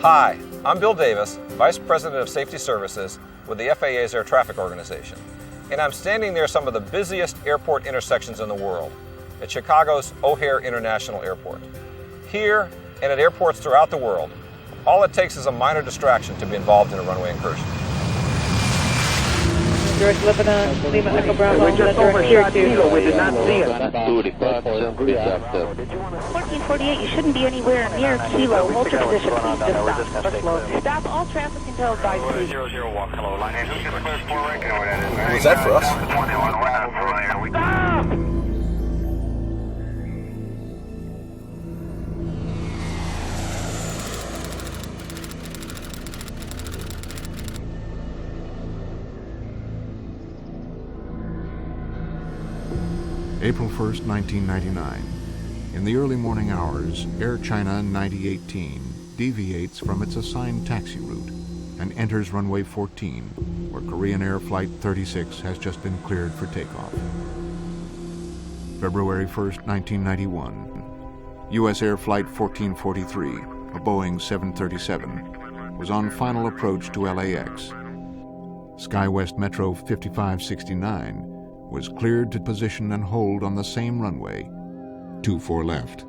Hi, I'm Bill Davis, Vice President of Safety Services with the FAA's Air Traffic Organization, and I'm standing near some of the busiest airport intersections in the world, at Chicago's O'Hare International Airport. Here, and at airports throughout the world, all it takes is a minor distraction to be involved in a runway incursion. Direct Lebanon, Lima Echo Bravo, we just overshot Kilo, we did not see it. 1448, you shouldn't be anywhere near Kilo. Hold your position, please, just stop. Stop all traffic until advised, please. 001, hello, line 8. Who's going to clear for rank? You know what that is, right? Was that for us? Stop! April 1st, 1999. In the early morning hours, Air China 9018 deviates from its assigned taxi route and enters runway 14, where Korean Air Flight 36 has just been cleared for takeoff. February 1st, 1991. U.S. Air Flight 1443, a Boeing 737, was on final approach to LAX. SkyWest Metro 5569 was cleared to position and hold on the same runway, 24 left.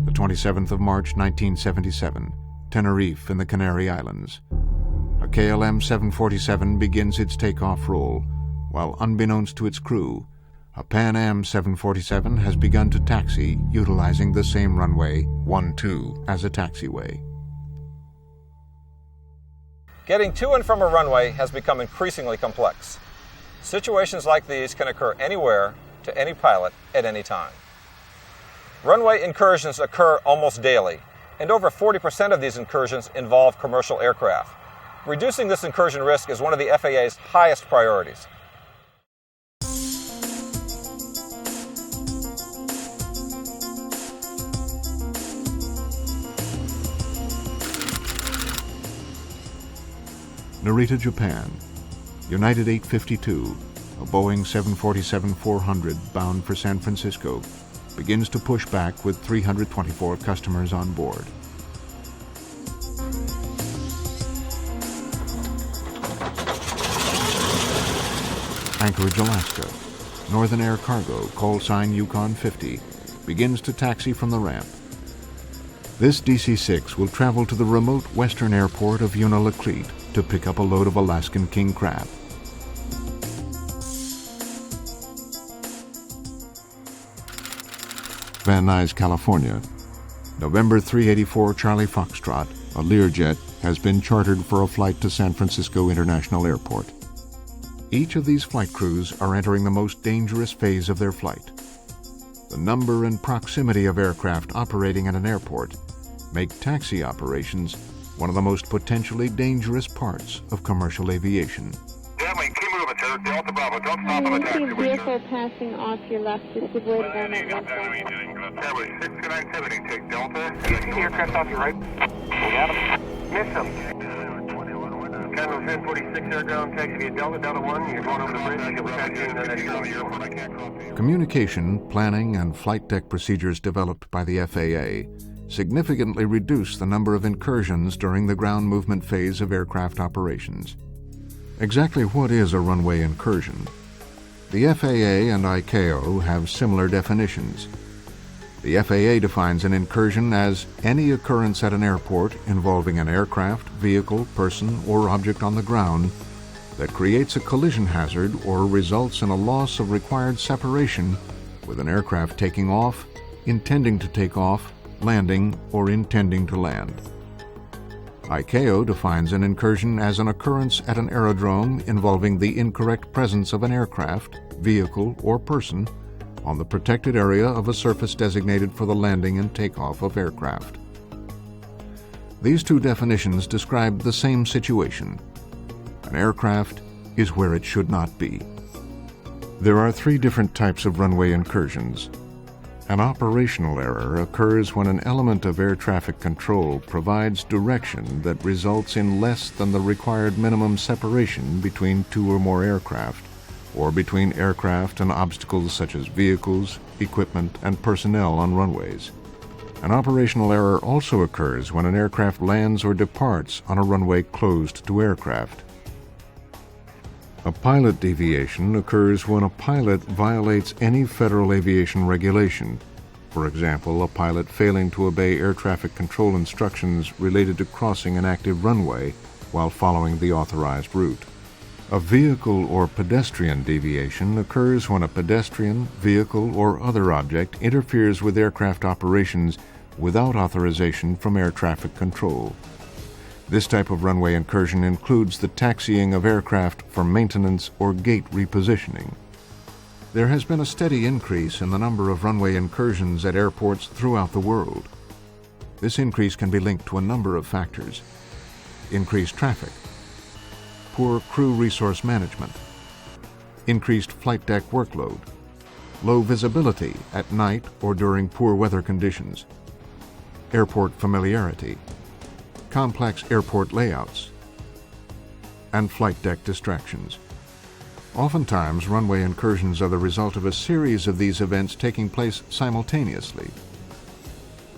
The 27th of March, 1977, Tenerife in the Canary Islands. A KLM 747 begins its takeoff roll, while unbeknownst to its crew, a Pan Am 747 has begun to taxi utilizing the same runway, 12, as a taxiway. Getting to and from a runway has become increasingly complex. Situations like these can occur anywhere to any pilot at any time. Runway incursions occur almost daily, and over 40% of these incursions involve commercial aircraft. Reducing this incursion risk is one of the FAA's highest priorities. Narita, Japan. United 852, a Boeing 747-400 bound for San Francisco, begins to push back with 324 customers on board. Anchorage, Alaska. Northern Air Cargo, call sign Yukon 50, begins to taxi from the ramp. This DC-6 will travel to the remote western airport of Unalakleet to pick up a load of Alaskan king crab. Van Nuys, California. November 384 Charlie Foxtrot, a Learjet, has been chartered for a flight to San Francisco International Airport. Each of these flight crews are entering the most dangerous phase of their flight. The number and proximity of aircraft operating at an airport make taxi operations one of the most potentially dangerous parts of commercial aviation. Keep moving, sir. Delta Bravo, don't stop on the taxi. Vehicle passing off your left, just avoid it on that left side. Tower 6970, take Delta. And then the aircraft off your right. We got him. Miss him. Cardinal 1046 air ground, taxi via Delta, Delta 1. You're going over the bridge. You'll taxi in the next. Communication, planning, and flight deck procedures developed by the FAA significantly reduce the number of incursions during the ground movement phase of aircraft operations. Exactly what is a runway incursion? The FAA and ICAO have similar definitions. The FAA defines an incursion as any occurrence at an airport involving an aircraft, vehicle, person, or object on the ground that creates a collision hazard or results in a loss of required separation with an aircraft taking off, intending to take off, landing, or intending to land. ICAO defines an incursion as an occurrence at an aerodrome involving the incorrect presence of an aircraft, vehicle, or person on the protected area of a surface designated for the landing and takeoff of aircraft. These two definitions describe the same situation. An aircraft is where it should not be. There are three different types of runway incursions. An operational error occurs when an element of air traffic control provides direction that results in less than the required minimum separation between two or more aircraft, or between aircraft and obstacles such as vehicles, equipment, and personnel on runways. An operational error also occurs when an aircraft lands or departs on a runway closed to aircraft. A pilot deviation occurs when a pilot violates any federal aviation regulation. For example, a pilot failing to obey air traffic control instructions related to crossing an active runway while following the authorized route. A vehicle or pedestrian deviation occurs when a pedestrian, vehicle, or other object interferes with aircraft operations without authorization from air traffic control. This type of runway incursion includes the taxiing of aircraft for maintenance or gate repositioning. There has been a steady increase in the number of runway incursions at airports throughout the world. This increase can be linked to a number of factors: increased traffic, poor crew resource management, increased flight deck workload, low visibility at night or during poor weather conditions, airport familiarity, complex airport layouts, and flight deck distractions. Oftentimes, runway incursions are the result of a series of these events taking place simultaneously.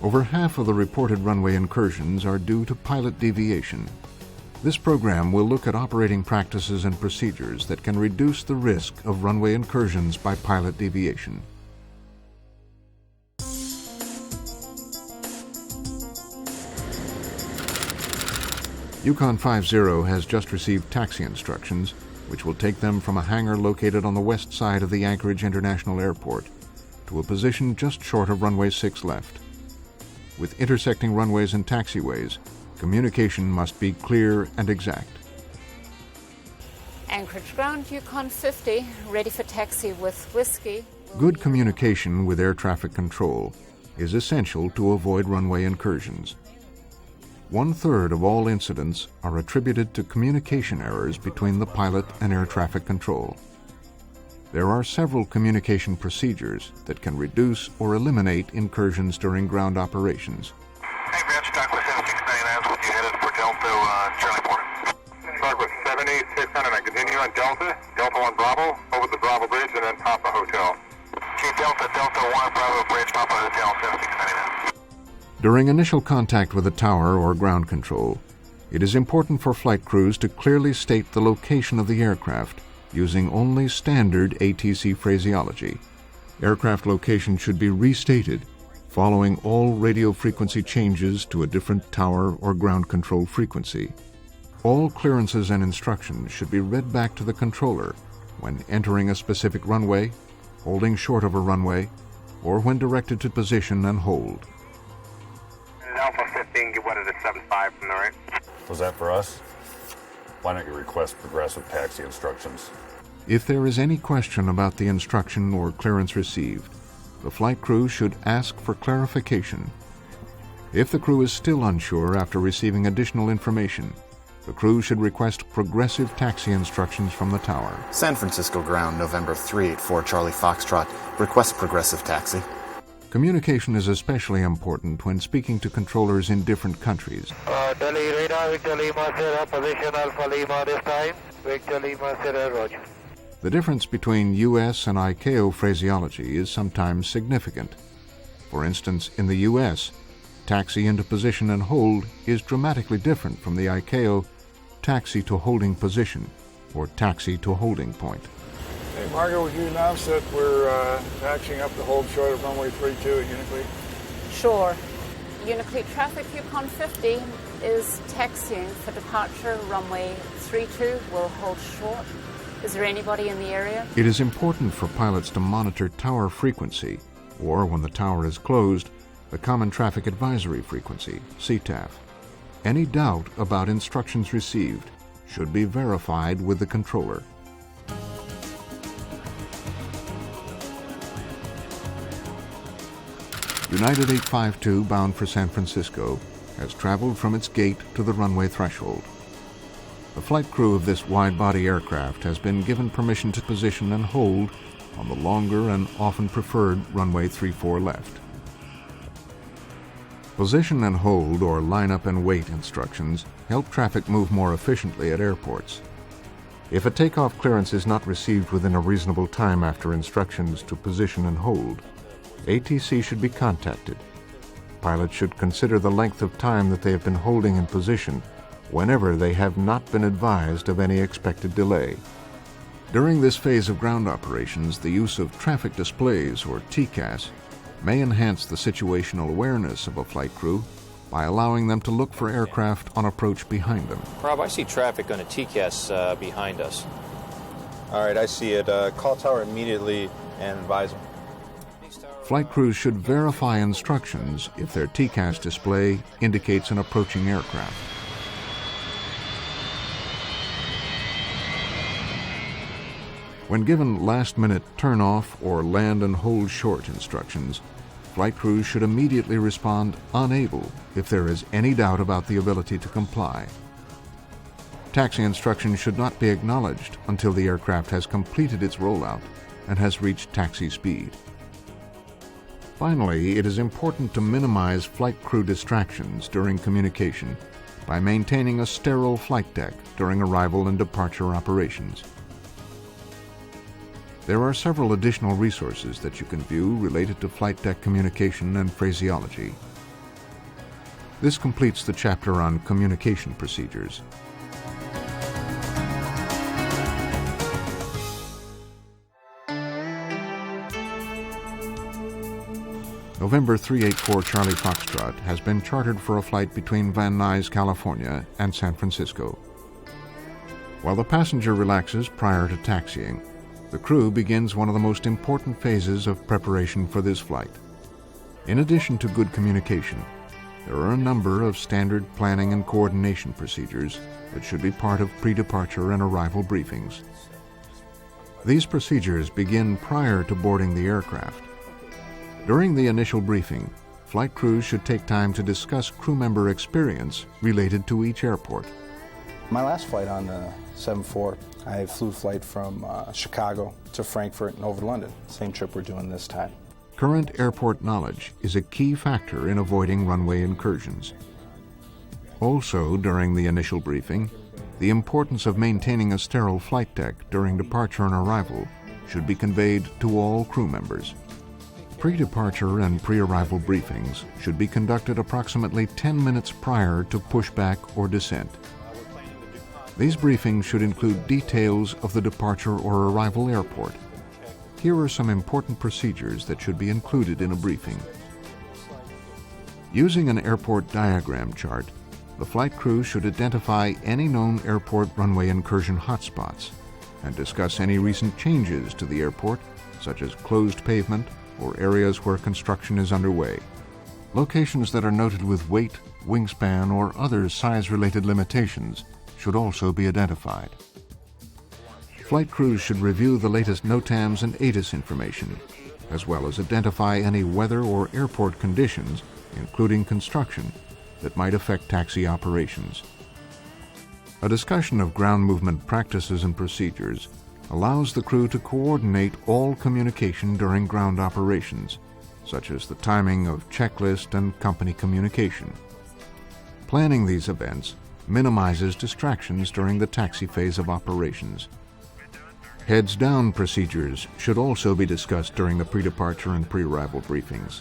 Over half of the reported runway incursions are due to pilot deviation. This program will look at operating practices and procedures that can reduce the risk of runway incursions by pilot deviation. Yukon 50 has just received taxi instructions, which will take them from a hangar located on the west side of the Anchorage International Airport to a position just short of runway 6 left. With intersecting runways and taxiways, communication must be clear and exact. Anchorage ground, Yukon 50, ready for taxi with whiskey. Good communication with air traffic control is essential to avoid runway incursions. 1/3 of all incidents are attributed to communication errors between the pilot and air traffic control. There are several communication procedures that can reduce or eliminate incursions during ground operations. Hey, Brad, stock with 7699, with you headed for Delta, Charlie 4. Stock with 7600, I continue on Delta, Delta 1 Bravo, over the Bravo Bridge, and then Papa Hotel. Chief Delta, Delta 1 Bravo Bridge, Papa Hotel, 7699. During initial contact with a tower or ground control, it is important for flight crews to clearly state the location of the aircraft using only standard ATC phraseology. Aircraft location should be restated following all radio frequency changes to a different tower or ground control frequency. All clearances and instructions should be read back to the controller when entering a specific runway, holding short of a runway, or when directed to position and hold. Alpha 15, get one at 75 from the right. Was that for us? Why don't you request progressive taxi instructions? If there is any question about the instruction or clearance received, the flight crew should ask for clarification. If the crew is still unsure after receiving additional information, the crew should request progressive taxi instructions from the tower. San Francisco ground, November 384 Charlie Foxtrot. Request progressive taxi. Communication is especially important when speaking to controllers in different countries. Delhi radar, Victor Lima Sierra, position Alpha Lima this time. Victor Lima Sierra, roger. The difference between U.S. and ICAO phraseology is sometimes significant. For instance, in the U.S., taxi into position and hold is dramatically different from the ICAO taxi to holding position or taxi to holding point. Hey, Margo, would you announce that we're taxiing up the hold short of runway 32 at Unifleet? Sure. Unifleet traffic, Yukon 50 is taxiing for departure. Runway 32 will hold short. Is there anybody in the area? It is important for pilots to monitor tower frequency, or when the tower is closed, the Common Traffic Advisory Frequency, CTAF. Any doubt about instructions received should be verified with the controller. United 852, bound for San Francisco, has traveled from its gate to the runway threshold. The flight crew of this wide-body aircraft has been given permission to position and hold on the longer and often preferred runway 34 left. Position and hold or line up and wait instructions help traffic move more efficiently at airports. If a takeoff clearance is not received within a reasonable time after instructions to position and hold, ATC should be contacted. pilots should consider the length of time that they have been holding in position whenever they have not been advised of any expected delay. During this phase of ground operations, the use of traffic displays, or TCAS, may enhance the situational awareness of a flight crew by allowing them to look for aircraft on approach behind them. Rob, I see traffic on a TCAS behind us. All right, I see it. Call tower immediately and advise them. Flight crews should verify instructions if their TCAS display indicates an approaching aircraft. When given last-minute turn-off or land and hold short instructions, flight crews should immediately respond unable if there is any doubt about the ability to comply. Taxi instructions should not be acknowledged until the aircraft has completed its rollout and has reached taxi speed. Finally, it is important to minimize flight crew distractions during communication by maintaining a sterile flight deck during arrival and departure operations. There are several additional resources that you can view related to flight deck communication and phraseology. This completes the chapter on communication procedures. November 384 Charlie Foxtrot has been chartered for a flight between Van Nuys, California and San Francisco. While the passenger relaxes prior to taxiing, the crew begins one of the most important phases of preparation for this flight. In addition to good communication, there are a number of standard planning and coordination procedures that should be part of pre-departure and arrival briefings. These procedures begin prior to boarding the aircraft. During the initial briefing, flight crews should take time to discuss crew member experience related to each airport. My last flight on the 747, I flew flight from Chicago to Frankfurt and over to London. Same trip we're doing this time. Current airport knowledge is a key factor in avoiding runway incursions. Also, during the initial briefing, the importance of maintaining a sterile flight deck during departure and arrival should be conveyed to all crew members. Pre-departure and pre-arrival briefings should be conducted approximately 10 minutes prior to pushback or descent. These briefings should include details of the departure or arrival airport. Here are some important procedures that should be included in a briefing. Using an airport diagram chart, the flight crew should identify any known airport runway incursion hotspots and discuss any recent changes to the airport, such as closed pavement or areas where construction is underway. Locations that are noted with weight, wingspan, or other size-related limitations should also be identified. Flight crews should review the latest NOTAMs and ATIS information, as well as identify any weather or airport conditions, including construction, that might affect taxi operations. A discussion of ground movement practices and procedures allows the crew to coordinate all communication during ground operations, such as the timing of checklist and company communication. Planning these events minimizes distractions during the taxi phase of operations. Heads-down procedures should also be discussed during the pre-departure and pre-arrival briefings.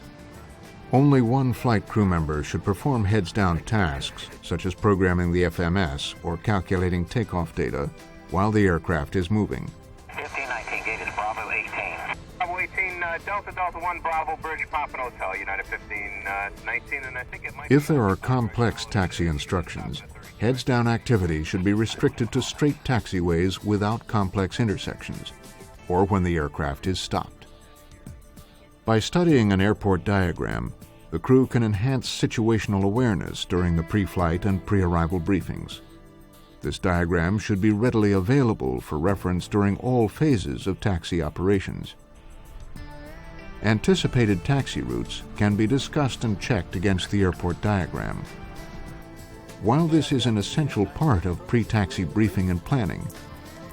Only one flight crew member should perform heads-down tasks, such as programming the FMS or calculating takeoff data, while the aircraft is moving. 1519, gate is Bravo 18. Bravo 18, Delta 1, Bravo, Bridge, Papa Hotel, United 1519, and I think it might... If there are complex taxi instructions, heads-down activity should be restricted to straight taxiways without complex intersections, or when the aircraft is stopped. By studying an airport diagram, the crew can enhance situational awareness during the pre-flight and pre-arrival briefings. This diagram should be readily available for reference during all phases of taxi operations. Anticipated taxi routes can be discussed and checked against the airport diagram. While this is an essential part of pre-taxi briefing and planning,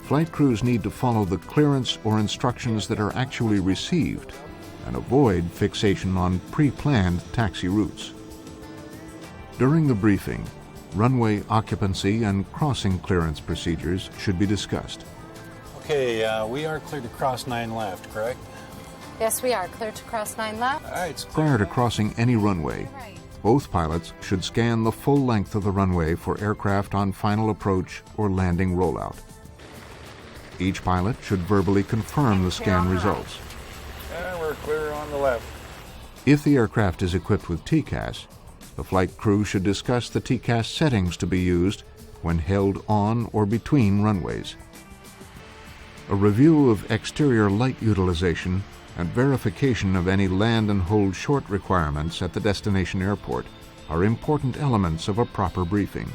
flight crews need to follow the clearance or instructions that are actually received and avoid fixation on pre-planned taxi routes. During the briefing, runway occupancy and crossing clearance procedures should be discussed. Okay, we are clear to cross 9 left, correct? Yes, we are clear to cross 9 left. All right. Prior to crossing any runway, both pilots should scan the full length of the runway for aircraft on final approach or landing rollout. Each pilot should verbally confirm the scan results. And we're clear on the left. If the aircraft is equipped with TCAS, the flight crew should discuss the TCAS settings to be used when held on or between runways. A review of exterior light utilization and verification of any land and hold short requirements at the destination airport are important elements of a proper briefing.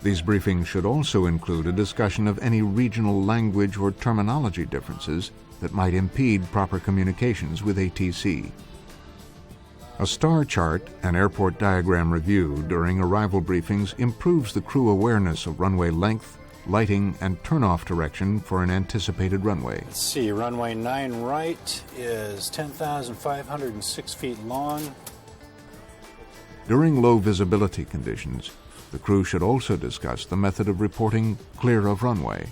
These briefings should also include a discussion of any regional language or terminology differences that might impede proper communications with ATC. A star chart and airport diagram review during arrival briefings improves the crew awareness of runway length, lighting, and turnoff direction for an anticipated runway. Let's see, runway 9 right is 10,506 feet long. During low visibility conditions, the crew should also discuss the method of reporting clear of runway.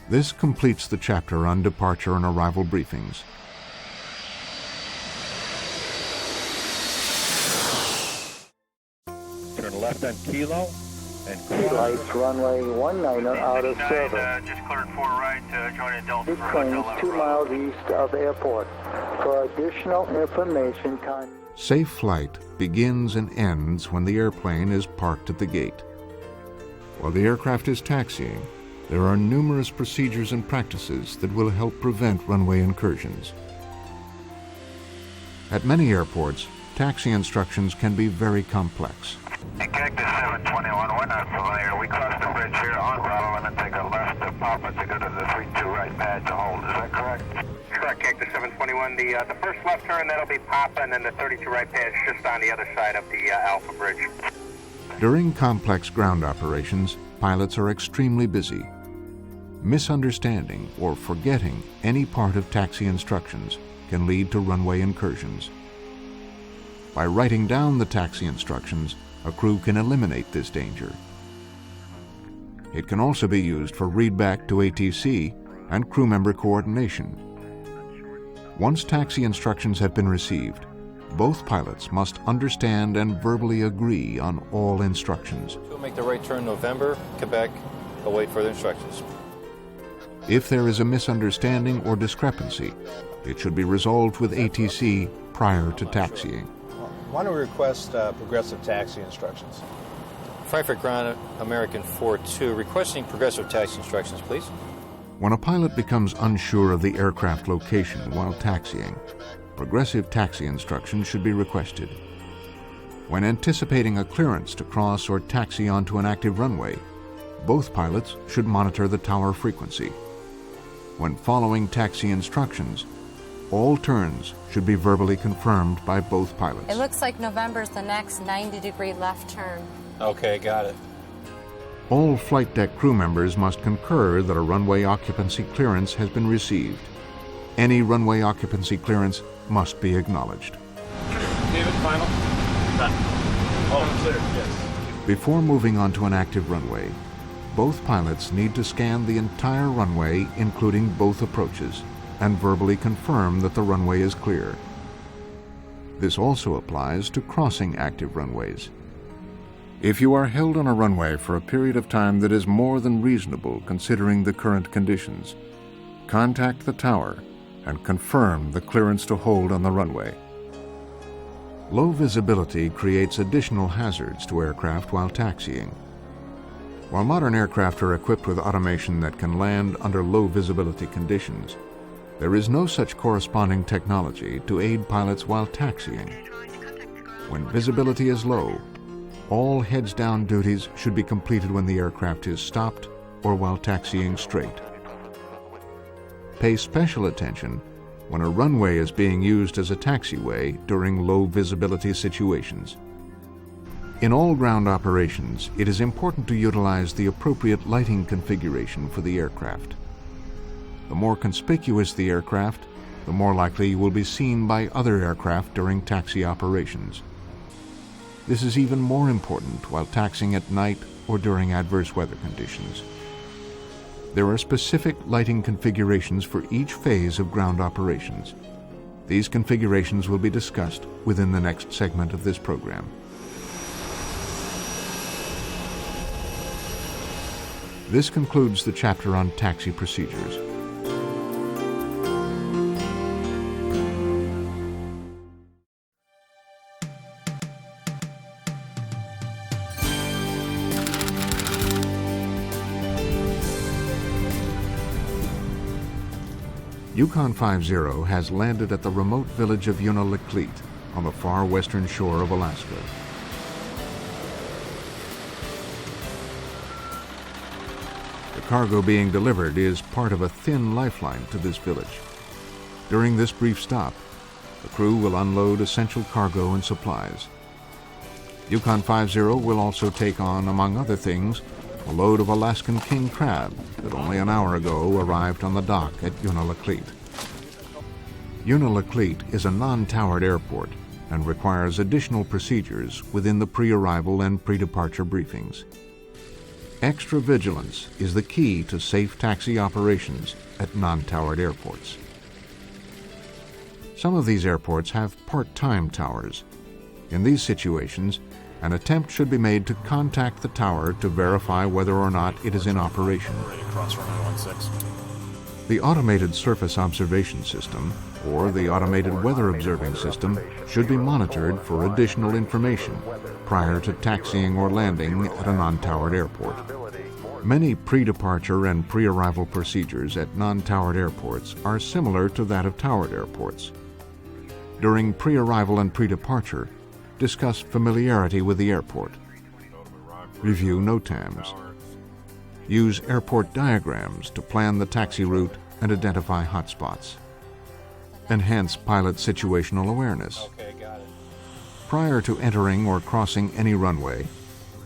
This completes the chapter on departure and arrival briefings. Turn left on Kilo. And Lights runway 19 out of service. Just cleared 4 right, joining Delta This for plane Hotel is 2 miles east of airport. For additional information, Safe flight begins and ends when the airplane is parked at the gate. While the aircraft is taxiing, there are numerous procedures and practices that will help prevent runway incursions. At many airports, taxi instructions can be very complex. Cactus 721, we're not familiar. We cross the bridge here on Bravo and then take a left to Papa to go to the 32 right pad to hold. Is that correct? Correct, Cactus 721. The first left turn, that'll be Papa, and then the 32 right pad is just on the other side of the Alpha Bridge. During complex ground operations, pilots are extremely busy. Misunderstanding or forgetting any part of taxi instructions can lead to runway incursions. By writing down the taxi instructions, a crew can eliminate this danger. It can also be used for readback to ATC and crew member coordination. Once taxi instructions have been received, both pilots must understand and verbally agree on all instructions. We'll make the right turn November, Quebec, await further instructions. If there is a misunderstanding or discrepancy, it should be resolved with ATC prior to taxiing. I want to request progressive taxi instructions. Frankfurt Ground American 42, requesting progressive taxi instructions, please. When a pilot becomes unsure of the aircraft location while taxiing, progressive taxi instructions should be requested. When anticipating a clearance to cross or taxi onto an active runway, both pilots should monitor the tower frequency. When following taxi instructions, all turns should be verbally confirmed by both pilots. It looks like November's the next 90-degree left turn. Okay, got it. All flight deck crew members must concur that a runway occupancy clearance has been received. Any runway occupancy clearance must be acknowledged. David, final. Done. All clear, yes. Before moving onto an active runway, both pilots need to scan the entire runway, including both approaches, and verbally confirm that the runway is clear. This also applies to crossing active runways. If you are held on a runway for a period of time that is more than reasonable considering the current conditions, contact the tower and confirm the clearance to hold on the runway. Low visibility creates additional hazards to aircraft while taxiing. While modern aircraft are equipped with automation that can land under low visibility conditions, there is no such corresponding technology to aid pilots while taxiing. When visibility is low, all heads-down duties should be completed when the aircraft is stopped or while taxiing straight. Pay special attention when a runway is being used as a taxiway during low visibility situations. In all ground operations, it is important to utilize the appropriate lighting configuration for the aircraft. The more conspicuous the aircraft, the more likely you will be seen by other aircraft during taxi operations. This is even more important while taxiing at night or during adverse weather conditions. There are specific lighting configurations for each phase of ground operations. The These configurations will be discussed within the next segment of this program. This concludes the chapter on taxi procedures. Yukon 50 has landed at the remote village of Unalakleet on the far western shore of Alaska. The cargo being delivered is part of a thin lifeline to this village. During this brief stop, the crew will unload essential cargo and supplies. Yukon 50 will also take on, among other things, a load of Alaskan king crab that only an hour ago arrived on the dock at Unalakleet. Unalakleet is a non-towered airport and requires additional procedures within the pre-arrival and pre-departure briefings. Extra vigilance is the key to safe taxi operations at non-towered airports. Some of these airports have part-time towers. In these situations, an attempt should be made to contact the tower to verify whether or not it is in operation. The Automated Surface Observation System, or the Automated Weather Observing System, should be monitored for additional information prior to taxiing or landing at a non-towered airport. Many pre-departure and pre-arrival procedures at non-towered airports are similar to that of towered airports. During pre-arrival and pre-departure, discuss familiarity with the airport. Review NOTAMs. Use airport diagrams to plan the taxi route and identify hotspots. Enhance pilot situational awareness. Prior to entering or crossing any runway,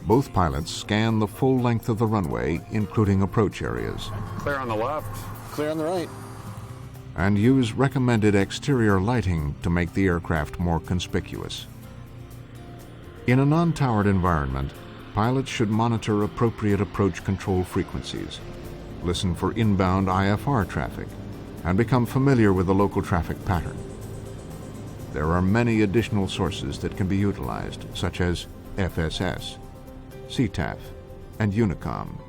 both pilots scan the full length of the runway, including approach areas. Clear on the left. Clear on the right. And use recommended exterior lighting to make the aircraft more conspicuous. In a non-towered environment, pilots should monitor appropriate approach control frequencies, listen for inbound IFR traffic, and become familiar with the local traffic pattern. There are many additional sources that can be utilized, such as FSS, CTAF, and Unicom.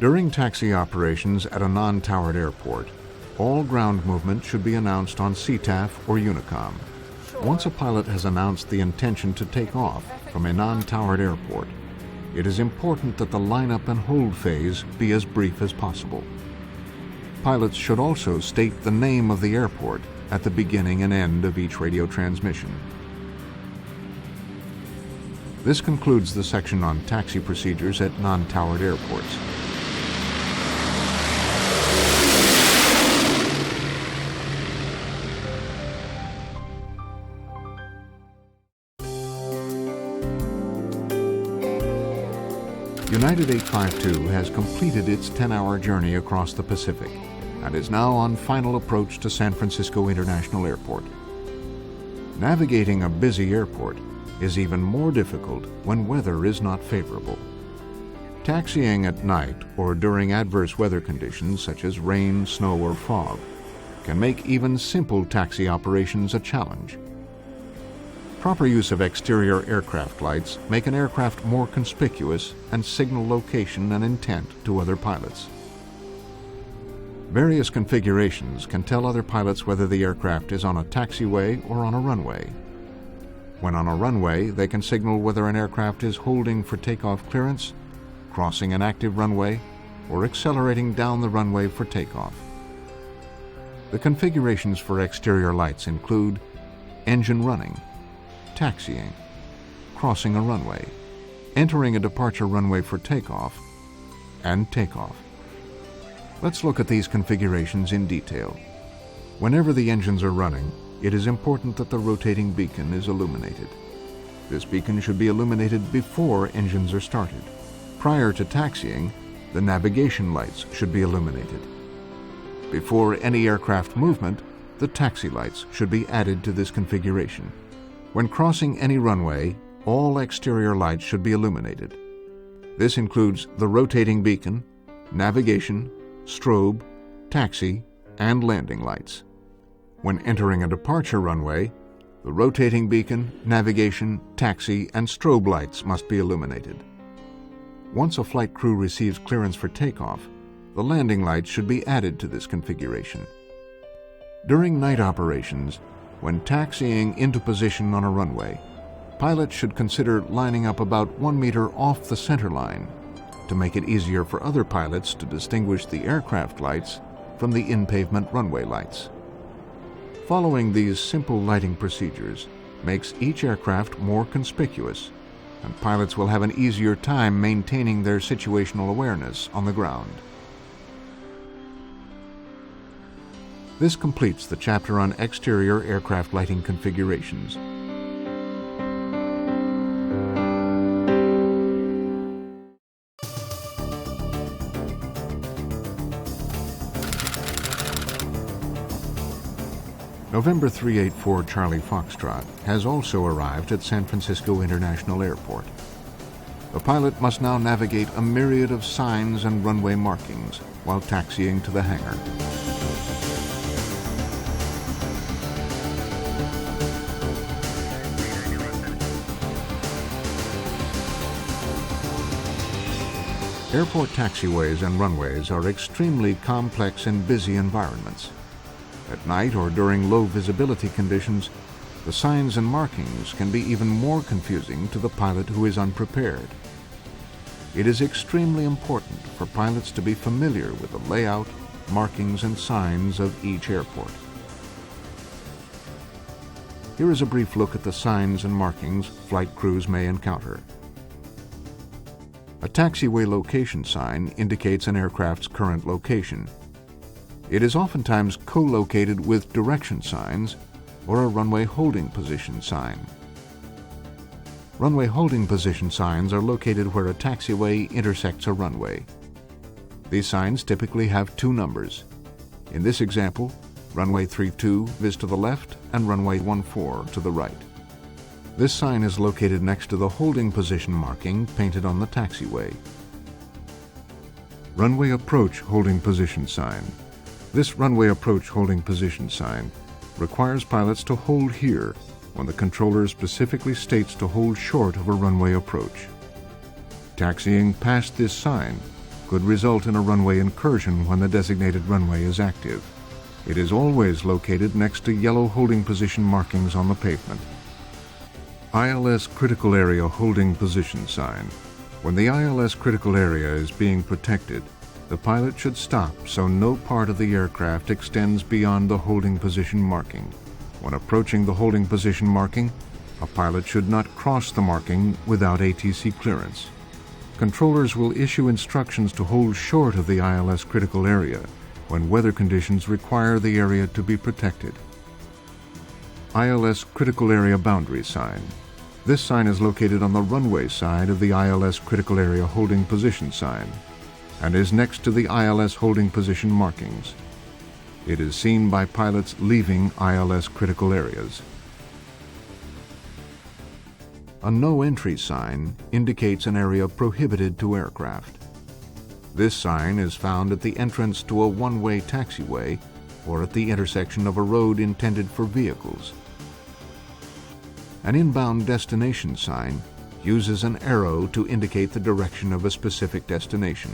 During taxi operations at a non-towered airport, all ground movement should be announced on CTAF or Unicom. Once a pilot has announced the intention to take off from a non-towered airport, it is important that the lineup and hold phase be as brief as possible. Pilots should also state the name of the airport at the beginning and end of each radio transmission. This concludes the section on taxi procedures at non-towered airports. United 852 has completed its 10-hour journey across the Pacific and is now on final approach to San Francisco International Airport. Navigating a busy airport is even more difficult when weather is not favorable. Taxiing at night or during adverse weather conditions such as rain, snow, or fog can make even simple taxi operations a challenge. Proper use of exterior aircraft lights make an aircraft more conspicuous and signal location and intent to other pilots. Various configurations can tell other pilots whether the aircraft is on a taxiway or on a runway. When on a runway, they can signal whether an aircraft is holding for takeoff clearance, crossing an active runway, or accelerating down the runway for takeoff. The configurations for exterior lights include engine running, taxiing, crossing a runway, entering a departure runway for takeoff, and takeoff. Let's look at these configurations in detail. Whenever the engines are running, it is important that the rotating beacon is illuminated. This beacon should be illuminated before engines are started. Prior to taxiing, the navigation lights should be illuminated. Before any aircraft movement, the taxi lights should be added to this configuration. When crossing any runway, all exterior lights should be illuminated. This includes the rotating beacon, navigation, strobe, taxi, and landing lights. When entering a departure runway, the rotating beacon, navigation, taxi, and strobe lights must be illuminated. Once a flight crew receives clearance for takeoff, the landing lights should be added to this configuration. During night operations, when taxiing into position on a runway, pilots should consider lining up about 1 meter off the center line to make it easier for other pilots to distinguish the aircraft lights from the in-pavement runway lights. Following these simple lighting procedures makes each aircraft more conspicuous, and pilots will have an easier time maintaining their situational awareness on the ground. This completes the chapter on exterior aircraft lighting configurations. November 384 Charlie Foxtrot has also arrived at San Francisco International Airport. The pilot must now navigate a myriad of signs and runway markings while taxiing to the hangar. Airport taxiways and runways are extremely complex and busy environments. At night or during low visibility conditions, the signs and markings can be even more confusing to the pilot who is unprepared. It is extremely important for pilots to be familiar with the layout, markings, and signs of each airport. Here is a brief look at the signs and markings flight crews may encounter. A taxiway location sign indicates an aircraft's current location. It is oftentimes co-located with direction signs or a runway holding position sign. Runway holding position signs are located where a taxiway intersects a runway. These signs typically have 2 numbers. In this example, runway 32 is to the left and runway 14 to the right. This sign is located next to the holding position marking painted on the taxiway. Runway approach holding position sign. This runway approach holding position sign requires pilots to hold here when the controller specifically states to hold short of a runway approach. Taxiing past this sign could result in a runway incursion when the designated runway is active. It is always located next to yellow holding position markings on the pavement. ILS critical area holding position sign. When the ILS critical area is being protected, the pilot should stop so no part of the aircraft extends beyond the holding position marking. When approaching the holding position marking, a pilot should not cross the marking without ATC clearance. Controllers will issue instructions to hold short of the ILS critical area when weather conditions require the area to be protected. ILS critical area boundary sign. This sign is located on the runway side of the ILS critical area holding position sign and is next to the ILS holding position markings. It is seen by pilots leaving ILS critical areas. A no entry sign indicates an area prohibited to aircraft. This sign is found at the entrance to a one-way taxiway or at the intersection of a road intended for vehicles. An inbound destination sign uses an arrow to indicate the direction of a specific destination.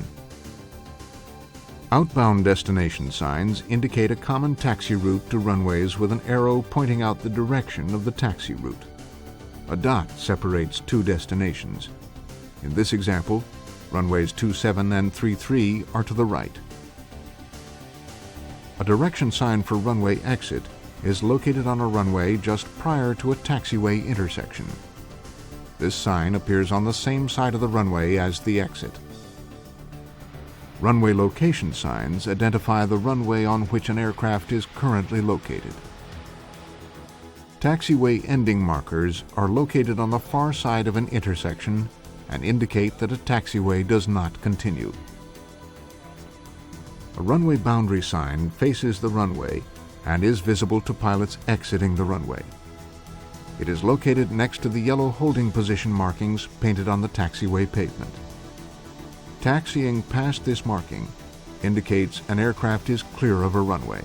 Outbound destination signs indicate a common taxi route to runways with an arrow pointing out the direction of the taxi route. A dot separates 2 destinations. In this example, runways 27 and 33 are to the right. A direction sign for runway exit is located on a runway just prior to a taxiway intersection. This sign appears on the same side of the runway as the exit. Runway location signs identify the runway on which an aircraft is currently located. Taxiway ending markers are located on the far side of an intersection and indicate that a taxiway does not continue. A runway boundary sign faces the runway and is visible to pilots exiting the runway. It is located next to the yellow holding position markings painted on the taxiway pavement. Taxiing past this marking, indicates an aircraft is clear of a runway.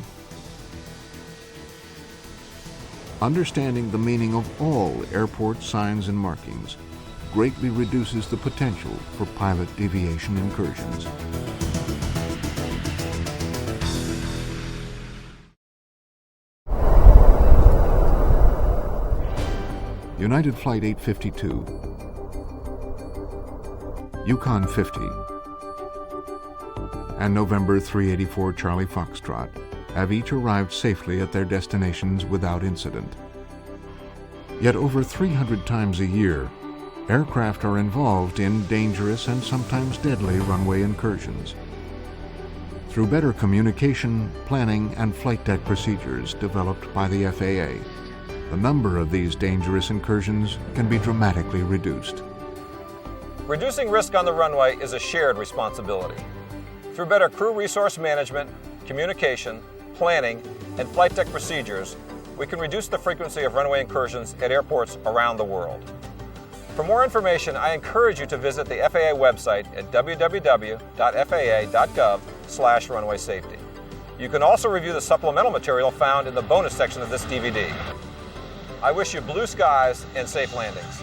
Understanding the meaning of all airport signs and markings greatly reduces the potential for pilot deviation incursions. United Flight 852, Yukon 50, and November 384 Charlie Foxtrot have each arrived safely at their destinations without incident. Yet over 300 times a year, aircraft are involved in dangerous and sometimes deadly runway incursions. Through better communication, planning, and flight deck procedures developed by the FAA, the number of these dangerous incursions can be dramatically reduced. Reducing risk on the runway is a shared responsibility. Through better crew resource management, communication, planning, and flight deck procedures, we can reduce the frequency of runway incursions at airports around the world. For more information, I encourage you to visit the FAA website at www.faa.gov/runway safety. You can also review the supplemental material found in the bonus section of this DVD. I wish you blue skies and safe landings.